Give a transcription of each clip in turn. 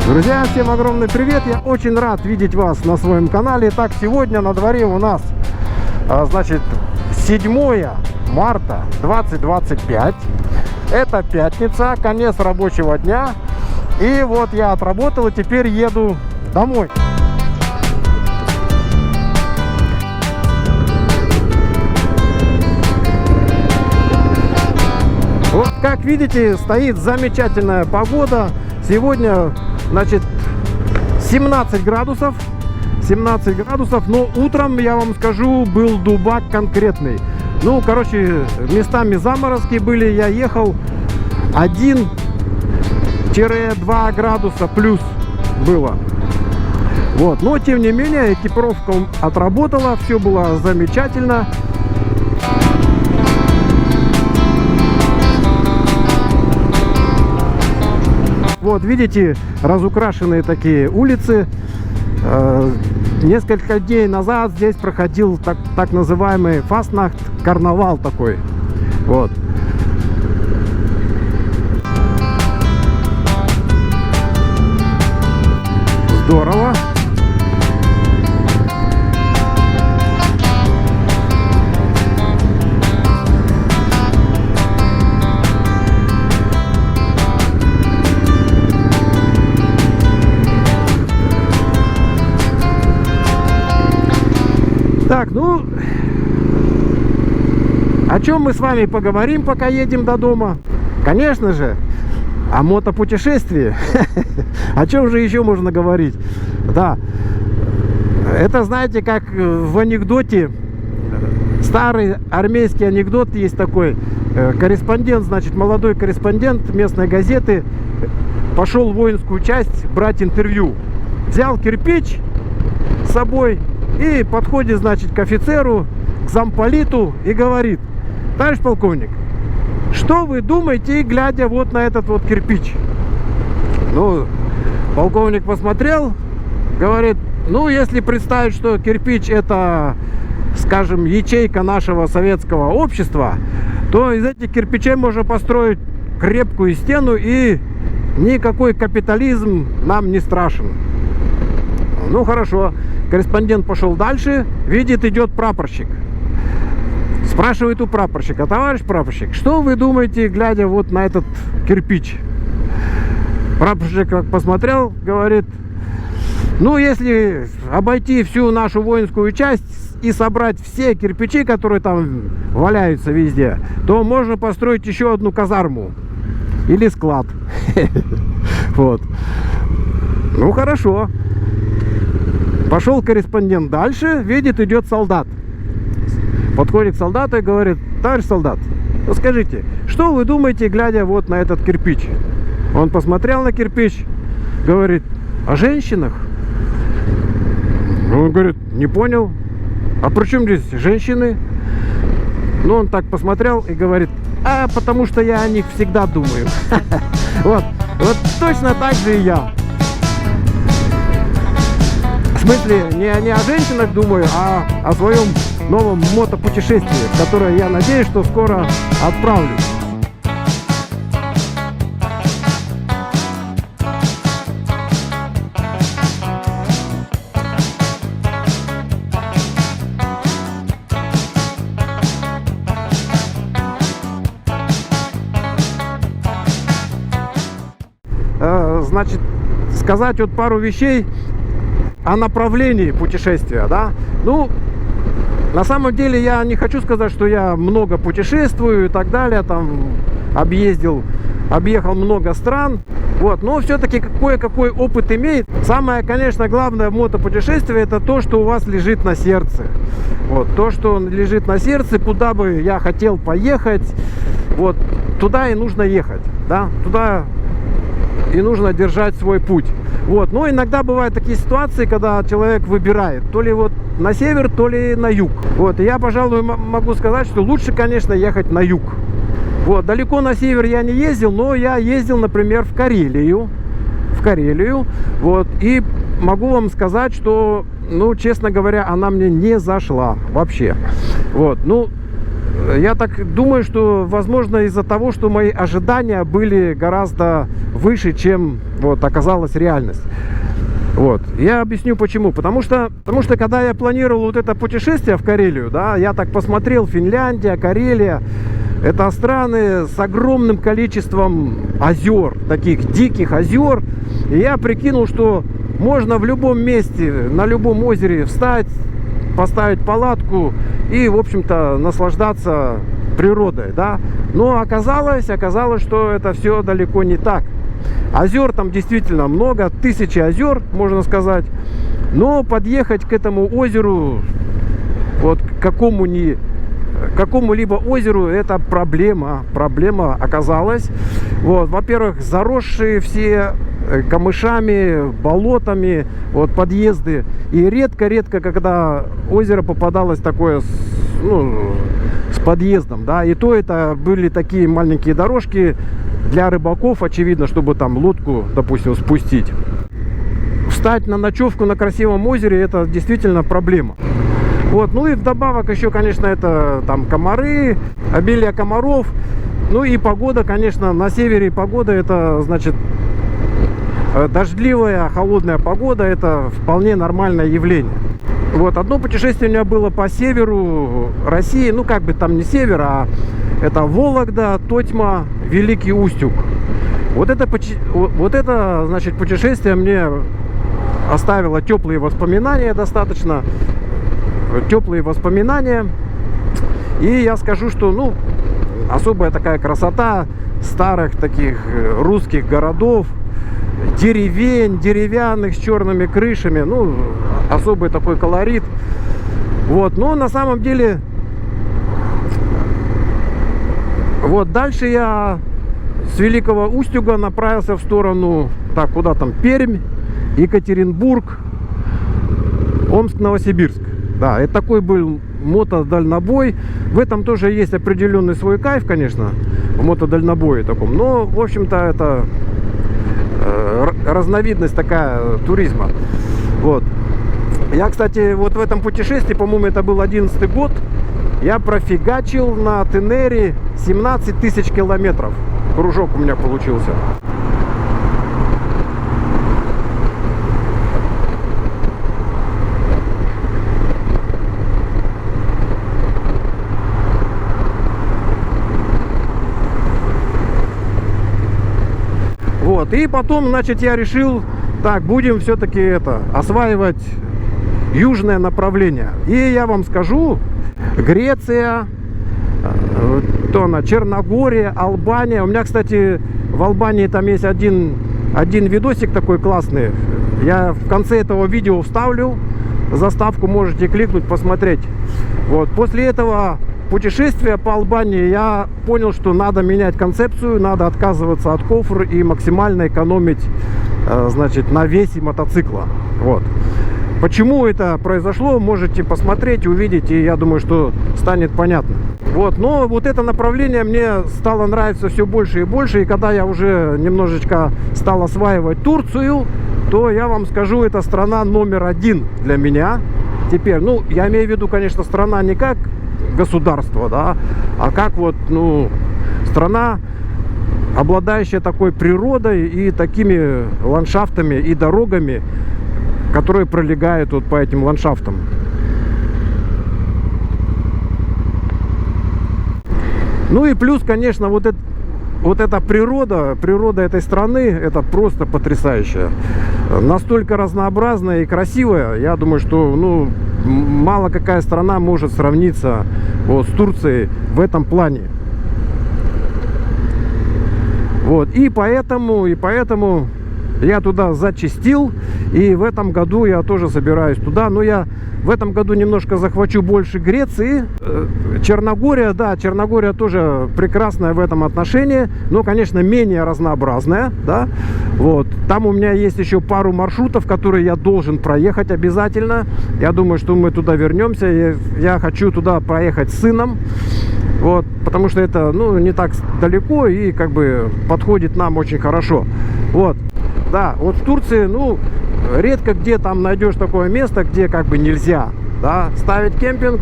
Друзья, всем огромный привет! Я очень рад видеть вас на своем канале. Так, сегодня на дворе у нас, значит, 7 марта 2025. Это пятница, конец рабочего дня. И вот я отработал и теперь еду домой. Вот, как видите, стоит замечательная погода. Сегодня, значит, 17 градусов, но утром, я вам скажу, был дубак конкретный. Ну, короче, местами заморозки были, я ехал 1-2 градуса плюс было. Вот, но тем не менее, экипировка отработала, все было замечательно. Вот, видите, разукрашенные такие улицы. Несколько дней назад здесь проходил так называемый Фастнахт, карнавал такой. Вот. Здорово. Так, ну, о чем мы с вами поговорим, пока едем до дома? Конечно же, о мотопутешествии. О чем же еще можно говорить? Да, это, знаете, как в анекдоте, старый армейский анекдот есть такой. Корреспондент, значит, молодой корреспондент местной газеты пошел в воинскую часть брать интервью. Взял кирпич с собой и подходит, значит, к офицеру, к замполиту и говорит: товарищ полковник, что вы думаете, глядя вот на этот вот кирпич? Ну, полковник посмотрел, говорит: ну, если представить, что кирпич это, скажем, ячейка нашего советского общества, то из этих кирпичей можно построить крепкую стену, и никакой капитализм нам не страшен. Ну, хорошо. Корреспондент пошел дальше, видит, идет прапорщик. Спрашивает у прапорщика: товарищ прапорщик, что вы думаете, глядя вот на этот кирпич? Прапорщик как посмотрел, говорит: ну, если обойти всю нашу воинскую часть и собрать все кирпичи, которые там валяются везде, то можно построить еще одну казарму или склад. Вот. Ну, хорошо. Пошел корреспондент дальше, видит, идет солдат. Подходит к солдату и говорит: товарищ солдат, ну скажите, что вы думаете, глядя вот на этот кирпич? Он посмотрел на кирпич, говорит: о женщинах. Он говорит: не понял, а при чем здесь женщины? Ну, он так посмотрел и говорит: а потому что я о них всегда думаю. Вот точно так же и я. В смысле, не о женщинах думаю, а о своем новом мотопутешествии, в которое я надеюсь, что скоро отправлюсь. Значит, сказать вот пару вещей о направлении путешествия, да. Ну, на самом деле я не хочу сказать, что я много путешествую и так далее, там объехал много стран, вот, но все-таки кое-какой опыт имеет. Самое, конечно, главное в мотопутешествии — это то, что у вас лежит на сердце. Вот, то, что лежит на сердце, куда бы я хотел поехать, вот, туда и нужно ехать, да, туда и нужно держать свой путь. Вот. Но иногда бывают такие ситуации, когда человек выбирает то ли вот на север, то ли на юг. Вот. И я, пожалуй, могу сказать, что лучше, конечно, ехать на юг. Вот. Далеко на север я не ездил, но я ездил, например, в Карелию. Вот. И могу вам сказать, что, ну, честно говоря, она мне не зашла вообще. Вот. Ну, я так думаю, что, возможно, из-за того, что мои ожидания были гораздо выше, чем вот оказалась реальность. Вот. Я объясню почему. Потому что когда я планировал вот это путешествие в Карелию, да, я так посмотрел: Финляндия, Карелия. Это страны с огромным количеством озер, таких диких озер. И я прикинул, что можно в любом месте, на любом озере встать, поставить палатку и, в общем-то, наслаждаться природой, да. Но оказалось, что это все далеко не так. Озер там действительно много, тысячи озер, можно сказать. Но подъехать к этому озеру, вот к какому-либо озеру, это проблема оказалась. Вот, во-первых, заросшие все камышами, болотами, вот, подъезды. И редко, когда озеро попадалось такое, ну, с подъездом, да, и то это были такие маленькие дорожки для рыбаков, очевидно, чтобы там лодку, допустим, спустить. Встать на ночевку на красивом озере — это действительно проблема. Вот, ну и вдобавок еще, конечно, это там комары, обилие комаров. Ну и погода, конечно, на севере погода — это, значит, дождливая, холодная погода — это вполне нормальное явление. Вот, одно путешествие у меня было по северу России, ну как бы там не север, а это Вологда, Тотьма, Великий Устюг. Вот это, значит, путешествие мне оставило теплые воспоминания, достаточно теплые воспоминания. И я скажу, что, ну, особая такая красота старых таких русских городов, деревень, деревянных с черными крышами, ну, особый такой колорит. Вот, но на самом деле, вот дальше я с Великого Устюга направился в сторону, так, куда там, Пермь, Екатеринбург, Омск, Новосибирск. Да, это такой был мотодальнобой. В этом тоже есть определенный свой кайф, конечно, в мотодальнобое таком. Но, в общем-то, это разновидность такая туризма. Вот. Я, кстати, вот в этом путешествии, по-моему, это был 11-й год, я профигачил на Тенере 17 тысяч километров. Кружок у меня получился. Вот. И потом, значит, я решил, так, будем все-таки осваивать южное направление. И я вам скажу, Греция, Черногория, Албания. У меня, кстати, в Албании там есть один видосик такой классный. Я в конце этого видео вставлю заставку, можете кликнуть, посмотреть. Вот. После этого путешествия по Албании я понял, что надо менять концепцию, надо отказываться от кофр и максимально экономить, значит, на весе мотоцикла. Вот. Почему это произошло, можете посмотреть, увидеть, и я думаю, что станет понятно. Вот, но вот это направление мне стало нравиться все больше и больше, и когда я уже немножечко стал осваивать Турцию, то я вам скажу, это страна номер один для меня. Теперь, ну, я имею в виду, конечно, страна не как государство, да, а как вот, ну, страна, обладающая такой природой и такими ландшафтами и дорогами, которые пролегают вот по этим ландшафтам. Ну и плюс, конечно, вот эта природа этой страны, это просто потрясающая. Настолько разнообразная и красивая. Я думаю, что, ну, мало какая страна может сравниться вот с Турцией в этом плане. Вот, и поэтому я туда зачастил, и в этом году я тоже собираюсь туда. Но я в этом году немножко захвачу больше Греции. Черногория, да, Черногория тоже прекрасная в этом отношении, но, конечно, менее разнообразная, да. Вот. Там у меня есть еще пару маршрутов, которые я должен проехать обязательно. Я думаю, что мы туда вернемся. Я хочу туда проехать с сыном. Вот, потому что это, ну, не так далеко и как бы подходит нам очень хорошо. Вот. Да, вот в Турции, ну, редко где там найдешь такое место, где как бы нельзя, да, ставить кемпинг.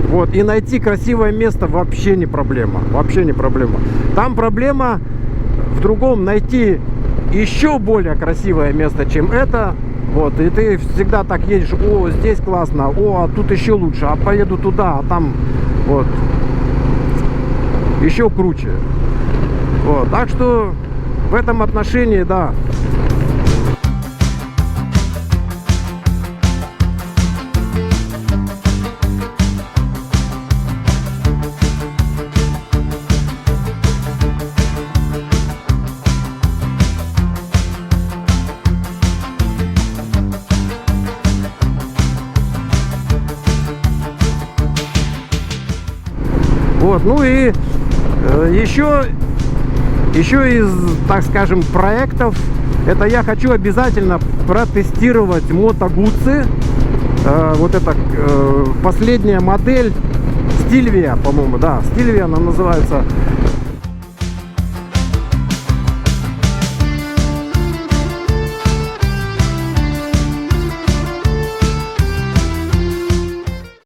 Вот, и найти красивое место вообще не проблема. Вообще не проблема. Там проблема в другом: найти еще более красивое место, чем это. Вот, и ты всегда так едешь: о, здесь классно, о, а тут еще лучше, а поеду туда, а там вот еще круче. Вот, так что в этом отношении, да. Вот, ну и еще из, так скажем, проектов, это я хочу обязательно протестировать Moto Guzzi. Вот это последняя модель Stilvia, по-моему, да, Stilvia она называется.